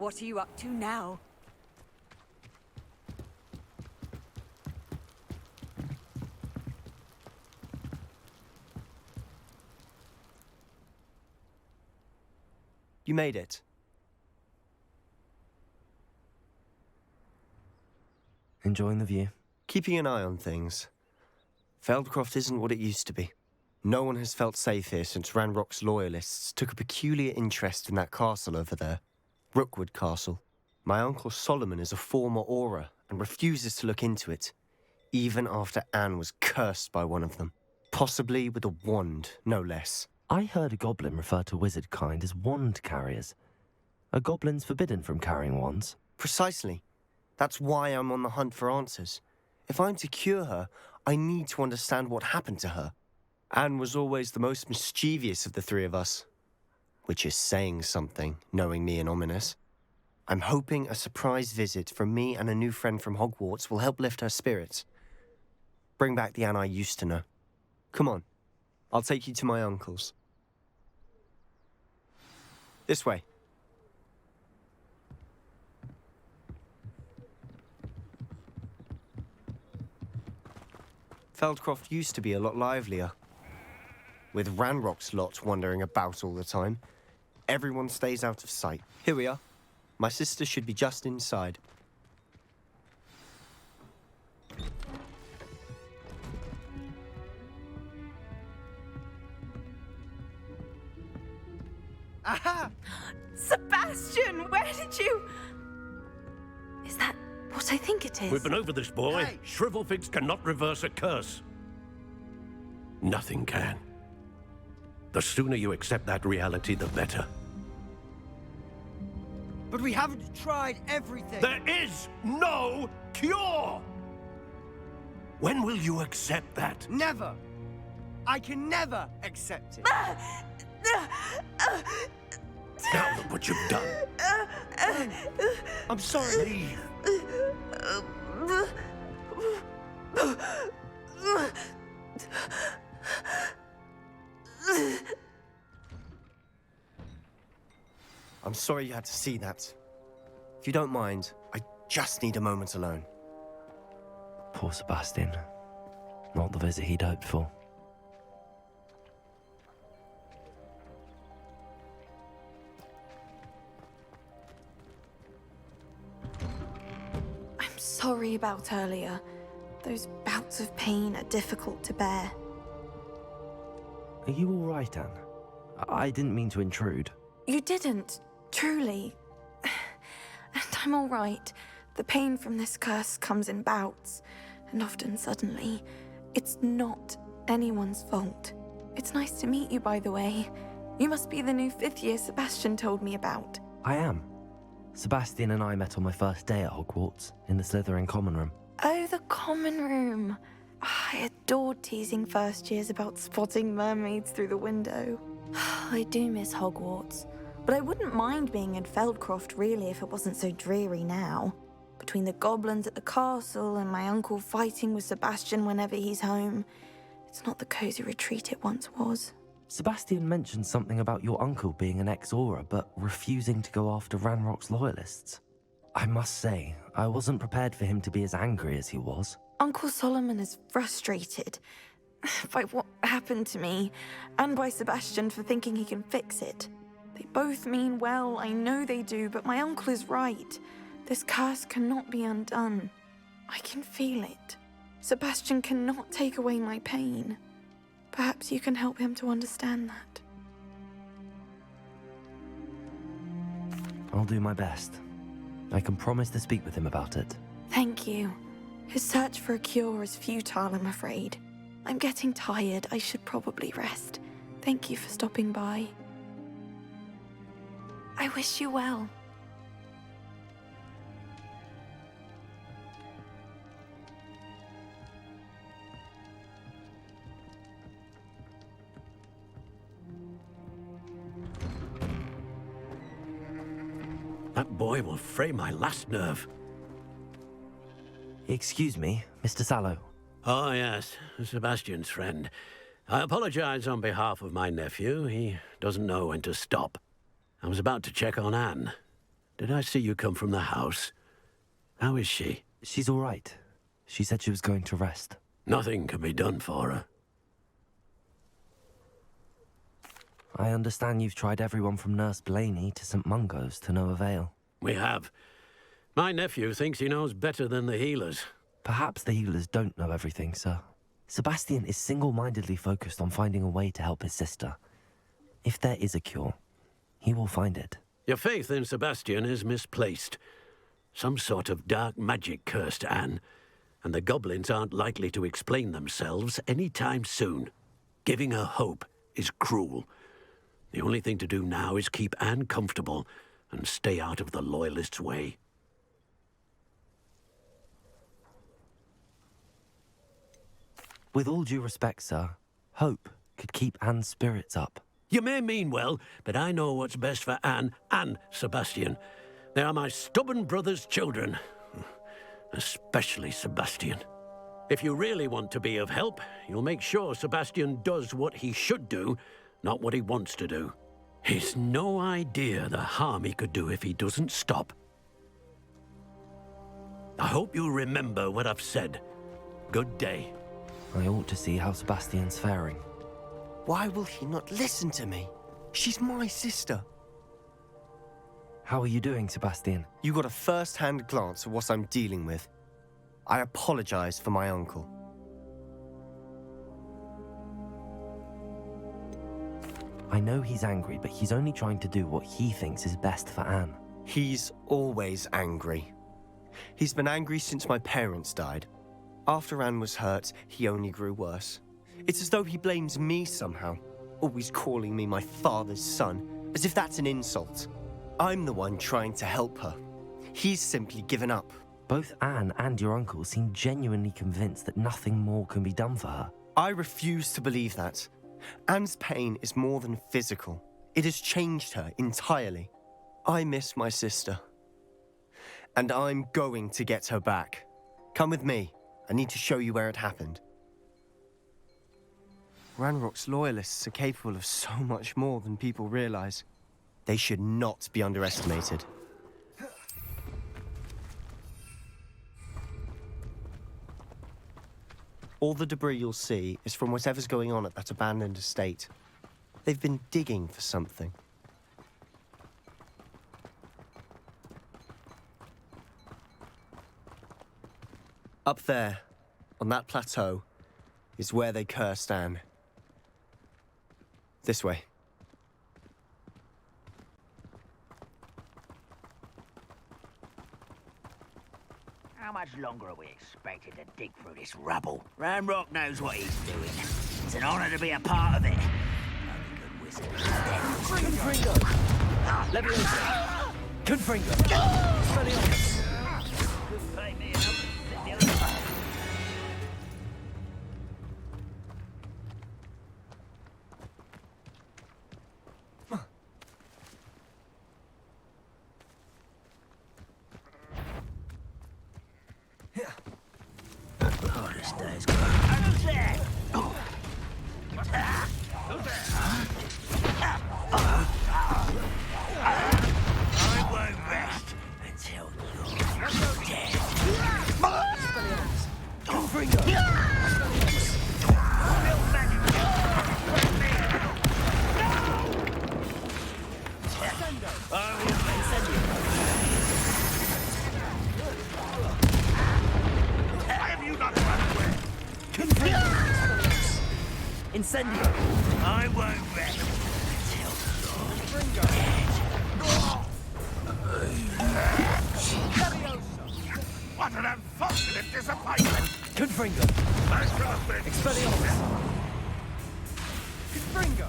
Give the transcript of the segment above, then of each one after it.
What are you up to now? You made it. Enjoying the view? Keeping an eye on things. Feldcroft isn't what it used to be. No one has felt safe here since Ranrock's loyalists took a peculiar interest in that castle over there. Rookwood Castle. My uncle Solomon is a former Auror and refuses to look into it, even after Anne was cursed by one of them. Possibly with a wand, no less. I heard a goblin refer to wizard kind as wand carriers. Are goblins forbidden from carrying wands? Precisely. That's why I'm on the hunt for answers. If I'm to cure her, I need to understand what happened to her. Anne was always the most mischievous of the three of us. Which is saying something, knowing me and ominous. I'm hoping a surprise visit from me and a new friend from Hogwarts will help lift her spirits. Bring back the Anne I used to know. Come on, I'll take you to my uncle's. This way. Feldcroft used to be a lot livelier. With Ranrock's lot wandering about all the time, everyone stays out of sight. Here we are. My sister should be just inside. Aha! Sebastian, where did you... Is that what I think it is? We've been over this, boy. Hey. Shrivelfigs cannot reverse a curse. Nothing can. The sooner you accept that reality, the better. But we haven't tried everything. There is no cure! When will you accept that? Never. I can never accept it. Now look what you've done. I'm sorry. Leave. I'm sorry you had to see that. If you don't mind, I just need a moment alone. Poor Sebastian. Not the visit he'd hoped for. I'm sorry about earlier. Those bouts of pain are difficult to bear. Are you all right, Anne? I didn't mean to intrude. You didn't, truly. And I'm all right. The pain from this curse comes in bouts, and often suddenly. It's not anyone's fault. It's nice to meet you, by the way. You must be the new 5th year Sebastian told me about. I am. Sebastian and I met on my first day at Hogwarts, in the Slytherin common room. Oh, the common room. I adored teasing first years about spotting mermaids through the window. I do miss Hogwarts, but I wouldn't mind being in Feldcroft really if it wasn't so dreary now. Between the goblins at the castle and my uncle fighting with Sebastian whenever he's home, it's not the cozy retreat it once was. Sebastian mentioned something about your uncle being an ex-Auror, but refusing to go after Ranrock's loyalists. I must say, I wasn't prepared for him to be as angry as he was. Uncle Solomon is frustrated by what happened to me, and by Sebastian for thinking he can fix it. They both mean well, I know they do, but my uncle is right. This curse cannot be undone. I can feel it. Sebastian cannot take away my pain. Perhaps you can help him to understand that. I'll do my best. I can promise to speak with him about it. Thank you. His search for a cure is futile, I'm afraid. I'm getting tired. I should probably rest. Thank you for stopping by. I wish you well. That boy will fray my last nerve. Excuse me, Mr. Sallow. Oh, yes, Sebastian's friend. I apologize on behalf of my nephew. He doesn't know when to stop. I was about to check on Anne. did I see you come from the house? How is she? She's all right. She said she was going to rest. Nothing can be done for her. I understand you've tried everyone from Nurse Blaney to St. Mungo's to no avail. We have. My nephew thinks he knows better than the healers. Perhaps the healers don't know everything, sir. Sebastian is single-mindedly focused on finding a way to help his sister. If there is a cure, he will find it. Your faith in Sebastian is misplaced. Some sort of dark magic cursed Anne, and the goblins aren't likely to explain themselves any time soon. Giving her hope is cruel. The only thing to do now is keep Anne comfortable and stay out of the Loyalists' way. With all due respect, sir, hope could keep Anne's spirits up. You may mean well, but I know what's best for Anne and Sebastian. They are my stubborn brother's children. Especially Sebastian. If you really want to be of help, you'll make sure Sebastian does what he should do, not what he wants to do. He's no idea the harm he could do if he doesn't stop. I hope you remember what I've said. Good day. I ought to see how Sebastian's faring. Why will he not listen to me? She's my sister. How are you doing, Sebastian? You got a first-hand glance at what I'm dealing with. I apologize for my uncle. I know he's angry, but he's only trying to do what he thinks is best for Anne. He's always angry. He's been angry since my parents died. After Anne was hurt, he only grew worse. It's as though he blames me somehow, always calling me my father's son, as if that's an insult. I'm the one trying to help her. He's simply given up. Both Anne and your uncle seem genuinely convinced that nothing more can be done for her. I refuse to believe that. Anne's pain is more than physical. It has changed her entirely. I miss my sister. And I'm going to get her back. Come with me. I need to show you where it happened. Ranrock's Loyalists are capable of so much more than people realize. They should not be underestimated. All the debris you'll see is from whatever's going on at that abandoned estate. They've been digging for something. Up there, on that plateau, is where they cursed Anne. This way. How much longer are we expected to dig through this rubble? Ranrock knows what he's doing. It's an honor to be a part of it. Only good wizard is dead. Confringo! Leviosa! Confringo! Expelliarmus! Take me out. The other side. Oh, this day's good. Who's there? I won't rest until you're dead. Confringo! Have you not run away? Incendio! I won't rest until you're dead. What an unfortunate disappointment! Confringo! Fantastic! Expelliarmus! Confringo!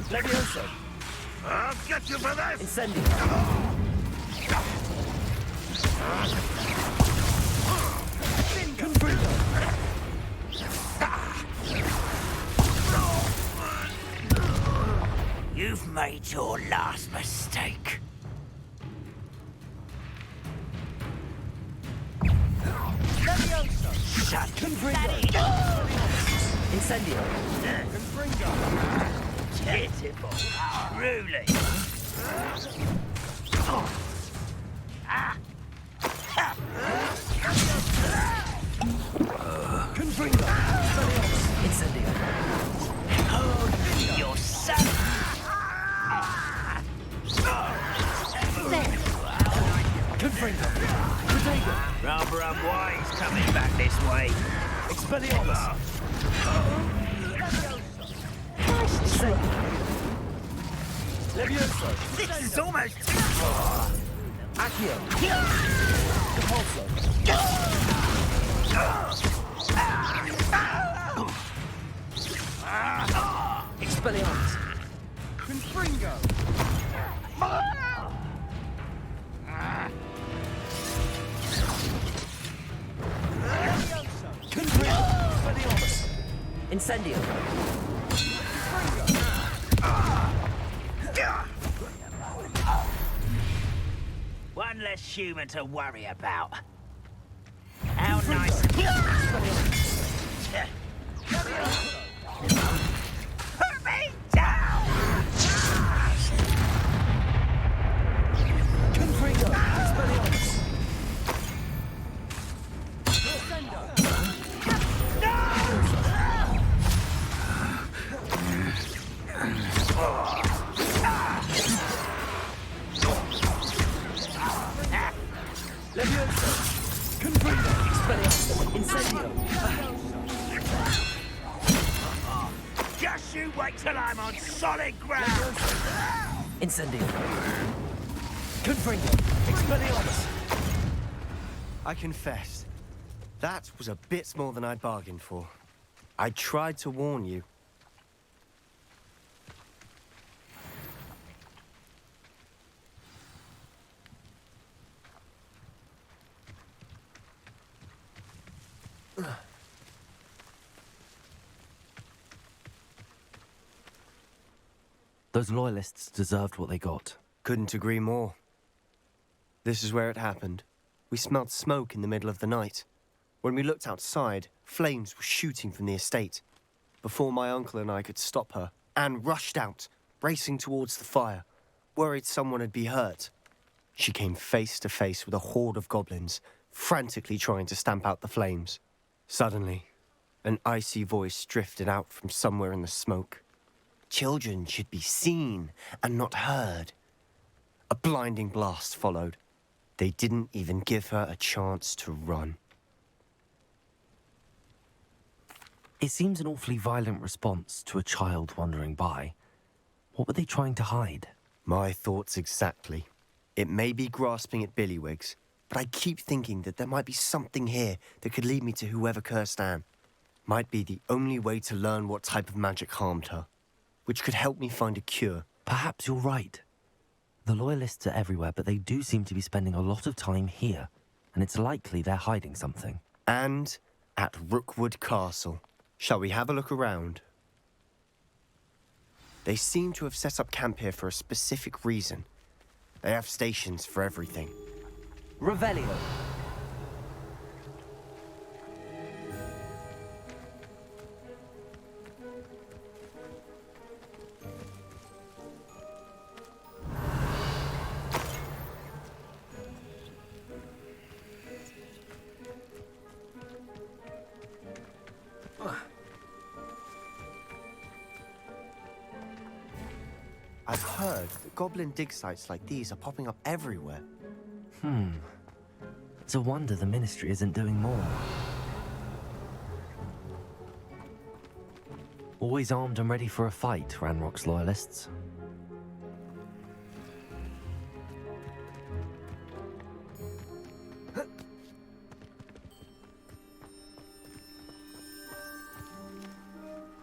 Leviosa! I'll get you for this! Incendio! Confringo! You've made your last mistake. Shut Confringo! Incendio! Pitiful. Truly. Incendio. Oh, your son! Confringo. Rather unwise coming back this way. Expelliarmus. Levioso. This is almost too far. Accio. Repulso. Expelliarmus. Confringo! Expelliarmus. Incendio. One less human to worry about. How nice. Put me down! Confringo. Expelliarmus. Levioso. Confringo. Expelliarmus. Incendio. Just you wait till I'm on solid ground! Incendio. Confringo. Expelliarmus. I confess, that was a bit more than I'd bargained for. I tried to warn you. Those loyalists deserved what they got. Couldn't agree more. This is where it happened. We smelled smoke in the middle of the night. When we looked outside, flames were shooting from the estate. Before my uncle and I could stop her, Anne rushed out, racing towards the fire, worried someone had been hurt. She came face to face with a horde of goblins, frantically trying to stamp out the flames. Suddenly, an icy voice drifted out from somewhere in the smoke. Children should be seen and not heard. A blinding blast followed. They didn't even give her a chance to run. It seems an awfully violent response to a child wandering by. What were they trying to hide? My thoughts exactly. It may be grasping at Billywigs, but I keep thinking that there might be something here that could lead me to whoever cursed Anne. Might be the only way to learn what type of magic harmed her, which could help me find a cure. Perhaps you're right. The Loyalists are everywhere, but they do seem to be spending a lot of time here, and it's likely they're hiding something. And at Rookwood Castle. Shall we have a look around? They seem to have set up camp here for a specific reason. They have stations for everything. Revelio. I've heard that goblin dig sites like these are popping up everywhere. It's a wonder the Ministry isn't doing more. Always armed and ready for a fight, Ranrock's Loyalists.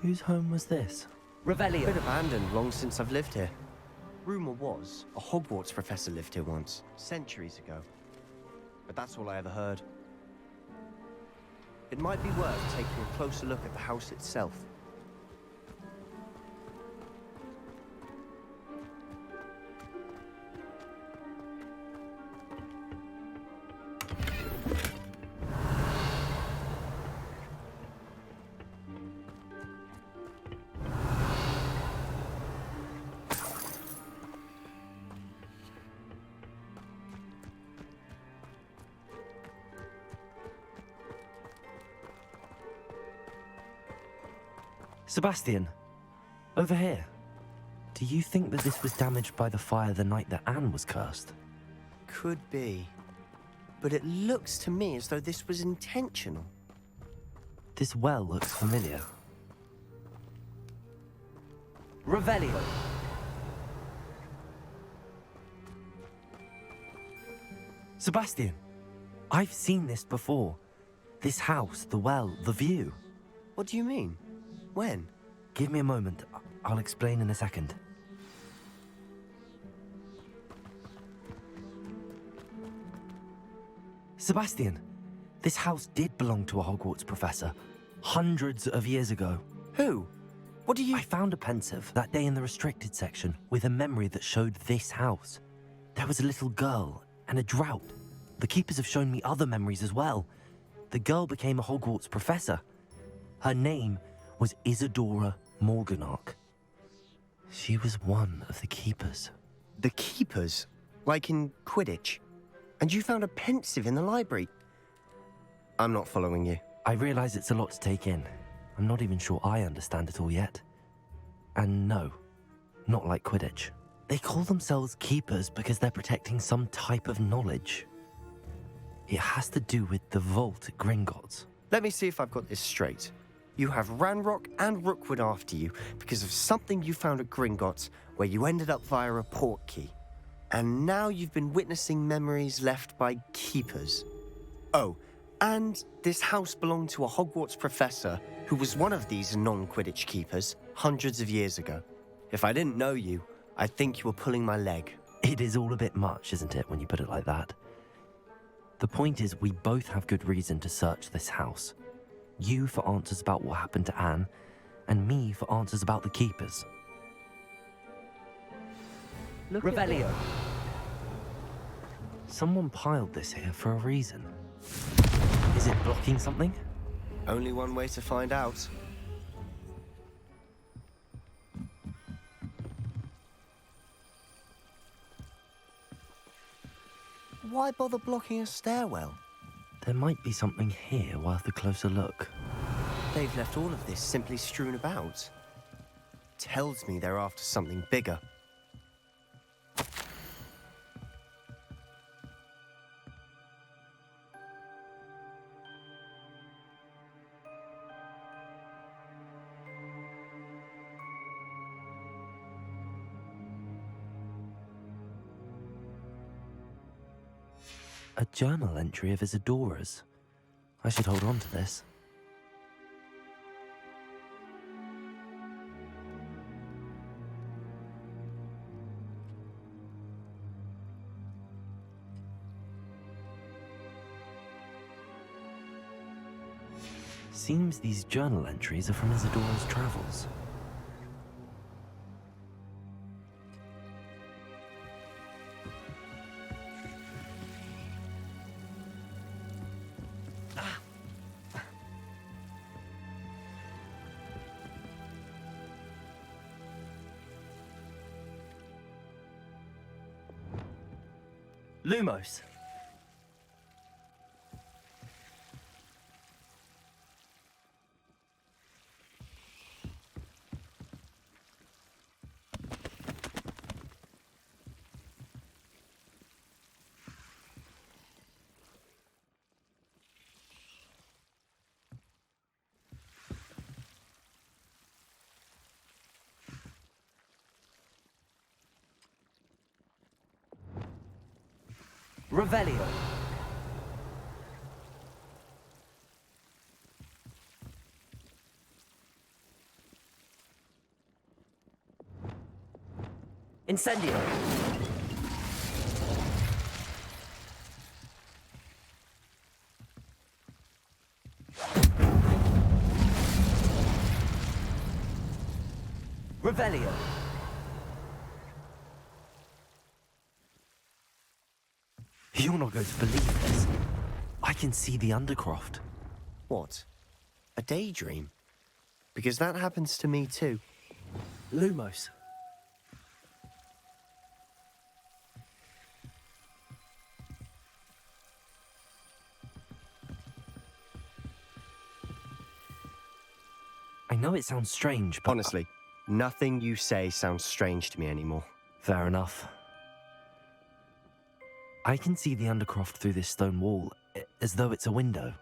Whose home was this? Revelio. Been abandoned long since I've lived here. Rumor was a Hogwarts professor lived here once, centuries ago. But that's all I ever heard. It might be worth taking a closer look at the house itself. Sebastian, over here. Do you think that this was damaged by the fire the night that Anne was cursed? Could be. But it looks to me as though this was intentional. This well looks familiar. Revelio. Sebastian, I've seen this before. This house, the well, the view. What do you mean? When? Give me a moment. I'll explain in a second. Sebastian, this house did belong to a Hogwarts professor, hundreds of years ago. Who? What do you... I found a pensive that day in the restricted section with a memory that showed this house. There was a little girl and a drought. The keepers have shown me other memories as well. The girl became a Hogwarts professor. Her name was Isadora Morganach. She was one of the keepers. The keepers? Like in Quidditch? And you found a pensive in the library? I'm not following you. I realize it's a lot to take in. I'm not even sure I understand it all yet. And no, not like Quidditch. They call themselves keepers because they're protecting some type of knowledge. It has to do with the vault at Gringotts. Let me see if I've got this straight. You have Ranrock and Rookwood after you because of something you found at Gringotts where you ended up via a portkey. And now you've been witnessing memories left by keepers. Oh, and this house belonged to a Hogwarts professor who was one of these non-Quidditch keepers hundreds of years ago. If I didn't know you, I'd think you were pulling my leg. It is all a bit much, isn't it, when you put it like that? The point is, we both have good reason to search this house. You for answers about what happened to Anne, and me for answers about the keepers. Revelio. Someone piled this here for a reason. Is it blocking something? Only one way to find out. Why bother blocking a stairwell? There might be something here worth a closer look. They've left all of this simply strewn about. Tells me they're after something bigger. A journal entry of Isadora's. I should hold on to this. Seems these journal entries are from Isadora's travels. Lumos. Revelio. Incendio. Revelio. You're not going to believe this. I can see the Undercroft. What? A daydream? Because that happens to me too. Lumos. I know it sounds strange, but... Honestly, nothing you say sounds strange to me anymore. Fair enough. I can see the Undercroft through this stone wall, as though it's a window.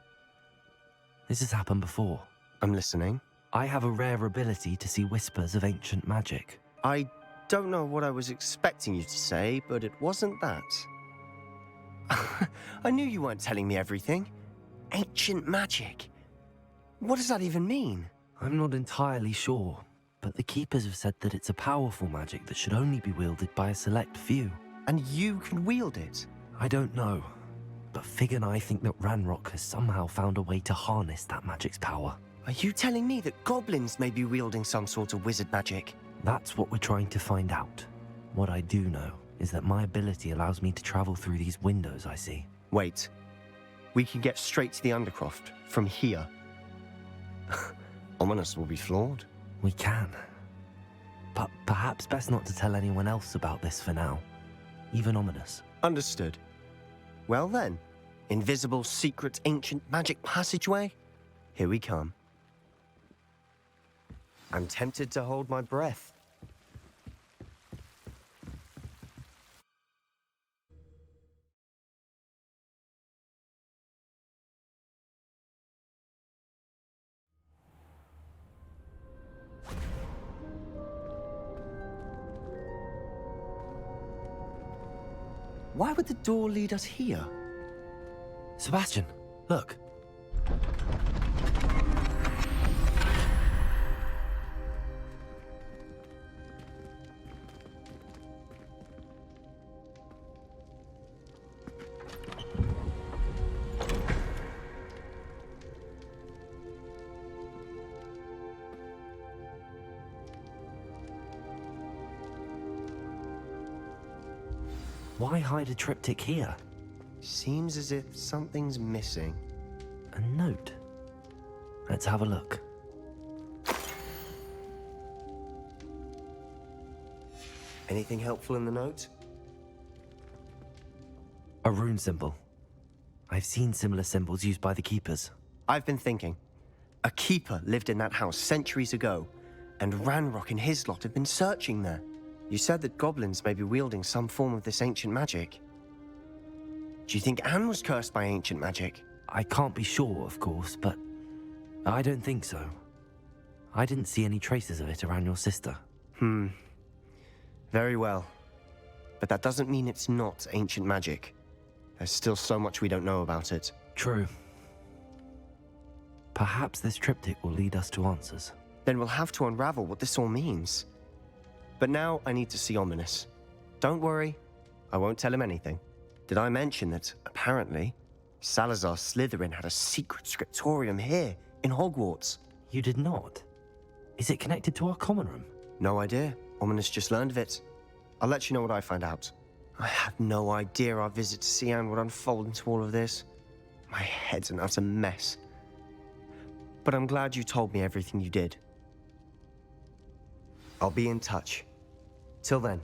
This has happened before. I'm listening. I have a rare ability to see whispers of ancient magic. I don't know what I was expecting you to say, but it wasn't that. I knew you weren't telling me everything. Ancient magic. What does that even mean? I'm not entirely sure, but the Keepers have said that it's a powerful magic that should only be wielded by a select few. And you can wield it? I don't know, but Fig and I think that Ranrock has somehow found a way to harness that magic's power. Are you telling me that goblins may be wielding some sort of wizard magic? That's what we're trying to find out. What I do know is that my ability allows me to travel through these windows I see. Wait. We can get straight to the Undercroft from here. Ominous will be floored. We can. But perhaps best not to tell anyone else about this for now. Even Ominous. Understood. Well then, invisible, secret, ancient magic passageway? Here we come. I'm tempted to hold my breath. Why would the door lead us here? Sebastian, look. Why hide a triptych here? Seems as if something's missing. A note. Let's have a look. Anything helpful in the note? A rune symbol. I've seen similar symbols used by the Keepers. I've been thinking. A keeper lived in that house centuries ago, and Ranrock and his lot have been searching there. You said that goblins may be wielding some form of this ancient magic. Do you think Anne was cursed by ancient magic? I can't be sure, of course, but I don't think so. I didn't see any traces of it around your sister. Very well. But that doesn't mean it's not ancient magic. There's still so much we don't know about it. True. Perhaps this triptych will lead us to answers. Then we'll have to unravel what this all means. But now I need to see Ominous. Don't worry, I won't tell him anything. Did I mention that, apparently, Salazar Slytherin had a secret scriptorium here, in Hogwarts? You did not? Is it connected to our common room? No idea. Ominous just learned of it. I'll let you know what I find out. I had no idea our visit to see Anne would unfold into all of this. My head's an utter mess. But I'm glad you told me everything you did. I'll be in touch. Till then.